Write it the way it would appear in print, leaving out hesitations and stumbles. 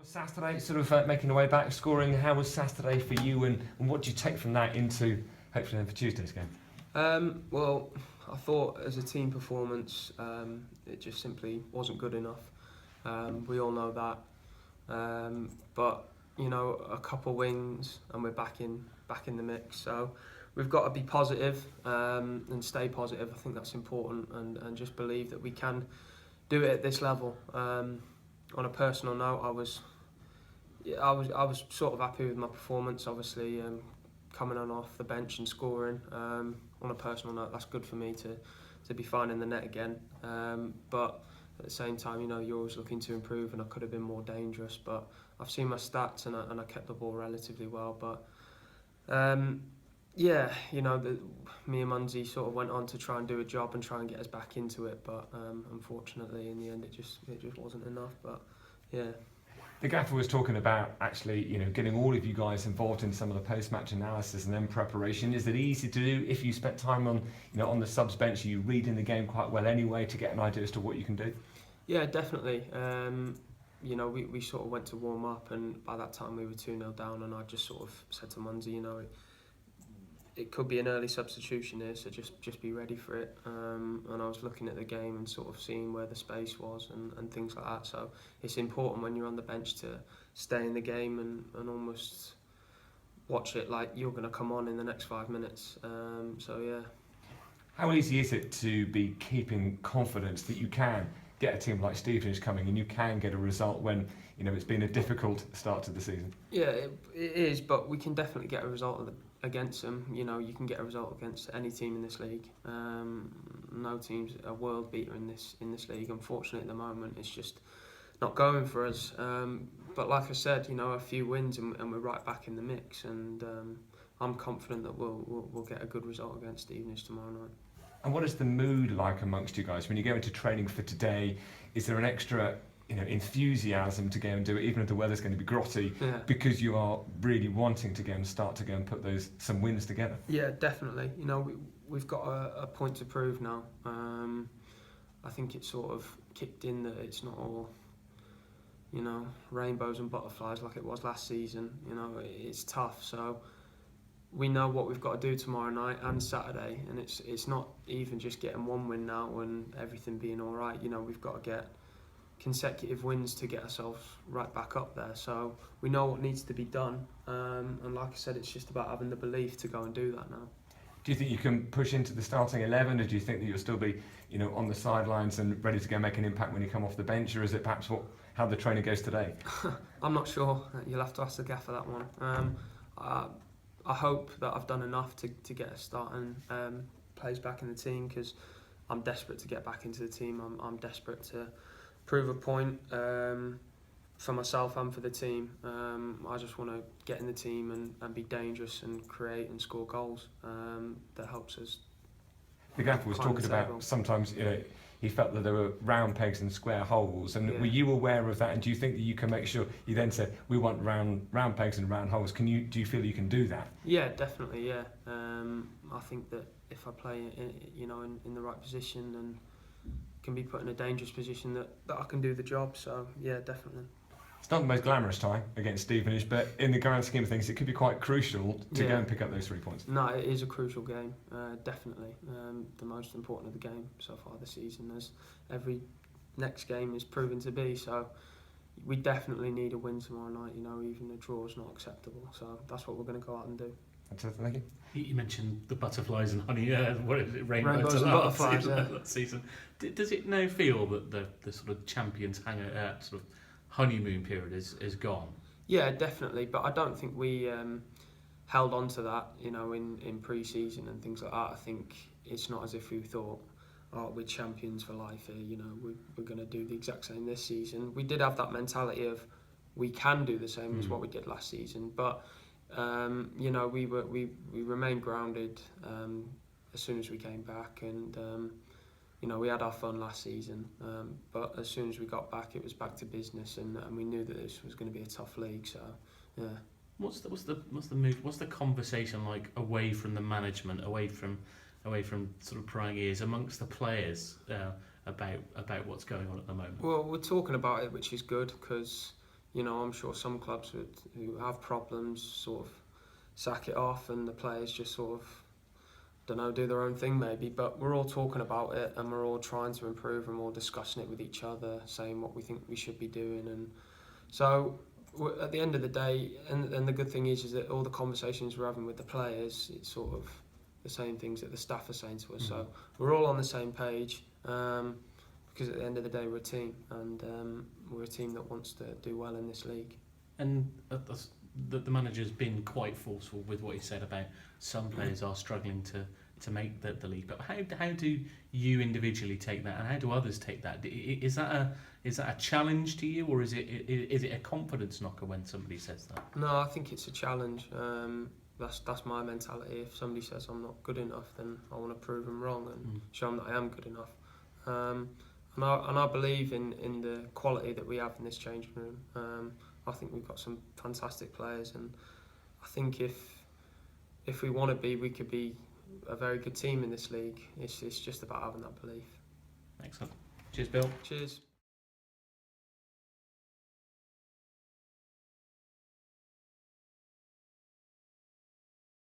Saturday, sort of making the way back, scoring. How was Saturday for you, and what do you take from that into hopefully then for Tuesday's game? Well, I thought as a team performance, it just simply wasn't good enough. We all know that, but you know, a couple wins and we're back in the mix. So we've got to be positive and stay positive. I think that's important, and just believe that we can do it at this level. On a personal note, I was sort of happy with my performance. Obviously, coming on off the bench and scoring. On a personal note, that's good for me to be finding the net again. But at the same time, you know, you're always looking to improve, and I could have been more dangerous. But I've seen my stats, and I kept the ball relatively well. But yeah, you know, me and Munzi sort of went on to try and do a job and try and get us back into it. But unfortunately, in the end, it just wasn't enough. But yeah. The gaffer was talking about actually, you know, getting all of you guys involved in some of the post-match analysis and then preparation. Is it easy to do if you spent time on, you know, on the subs bench? Are you reading the game quite well anyway to get an idea as to what you can do? Yeah, definitely. You know, we sort of went to warm up, and by that time we were 2-0 down, and I just sort of said to Munzi, you know, it could be an early substitution here, so just be ready for it. And I was looking at the game and sort of seeing where the space was and things like that. So it's important when you're on the bench to stay in the game and almost watch it like you're going to come on in the next 5 minutes. So yeah. How easy is it to be keeping confidence that you can get a team like Stevenage coming and you can get a result when, you know, it's been a difficult start to the season? Yeah, it is, but we can definitely get a result against them. You know, you can get a result against any team in this league. No team's a world beater in this league. Unfortunately, at the moment, it's just not going for us. But like I said, you know, a few wins and we're right back in the mix. And I'm confident that we'll get a good result against Stevenage tomorrow night. And what is the mood like amongst you guys when you go into training for today? Is there an extra, you know, enthusiasm to go and do it, even if the weather's going to be grotty, because you are really wanting to go and start to go and put some wins together? Yeah, definitely. You know, we've got a point to prove now. I think it's sort of kicked in that it's not all, you know, rainbows and butterflies like it was last season. You know, it's tough. So we know what we've got to do tomorrow night and Saturday, and it's not even just getting one win now and everything being all right. You know, we've got to get consecutive wins to get ourselves right back up there. So we know what needs to be done, and like I said, it's just about having the belief to go and do that now. Do you think you can push into the starting 11, or do you think that you'll still be, you know, on the sidelines and ready to go make an impact when you come off the bench, or is it perhaps how the training goes today? I'm not sure. You'll have to ask the gaffer that one. I hope that I've done enough to get a start and plays back in the team, because I'm desperate to get back into the team. I'm desperate to prove a point for myself and for the team. I just want to get in the team and be dangerous and create and score goals that helps us. The gaffer was talking about sometimes, you know, he felt that there were round pegs and square holes, and were you aware of that? And do you think that you can make sure? You then said we want round pegs and round holes. Do you feel you can do that? Yeah, definitely. Yeah, I think that if I play, you know, in the right position and can be put in a dangerous position, that I can do the job. So yeah, definitely. It's not the most glamorous time against Stevenage, but in the grand scheme of things, it could be quite crucial to go and pick up those 3 points. No, it is a crucial game, definitely. The most important of the game so far this season, as every next game is proven to be. So we definitely need a win tomorrow night. You know, even a draw is not acceptable. So that's what we're going to go out and do. Thank you. You mentioned the butterflies and honey. What is it? Rainbows and butterflies. That season. Does it now feel that the sort of champions sort of honeymoon period is gone? Yeah, definitely. But I don't think we held on to that, you know, in pre-season and things like that. I think it's not as if we thought, oh, we're champions for life here. You know, we're going to do the exact same this season. We did have that mentality of we can do the same as what we did last season, but you know, we remained grounded as soon as we came back, and you know, we had our fun last season, but as soon as we got back, it was back to business, and we knew that this was going to be a tough league. So yeah. What's the move? What's the conversation like away from the management, away from sort of prying ears amongst the players about what's going on at the moment? Well, we're talking about it, which is good, because you know, I'm sure some clubs who have problems sort of sack it off, and the players just sort of, don't know, do their own thing maybe. But we're all talking about it, and we're all trying to improve, and we're all discussing it with each other, saying what we think we should be doing. And so at the end of the day, and the good thing is that all the conversations we're having with the players, it's sort of the same things that the staff are saying to us. So we're all on the same page, because at the end of the day, we're a team, and we're a team that wants to do well in this league. And the manager's been quite forceful with what he said about some players are struggling to make the league. But how do you individually take that, and how do others take that? Is that a challenge to you, or is it a confidence knocker when somebody says that? No, I think it's a challenge. That's my mentality. If somebody says I'm not good enough, then I want to prove them wrong and show them that I am good enough. And I believe in the quality that we have in this changing room. I think we've got some fantastic players, and I think if we want to be, we could be a very good team in this league. It's just about having that belief. Excellent. Cheers, Bill. Cheers.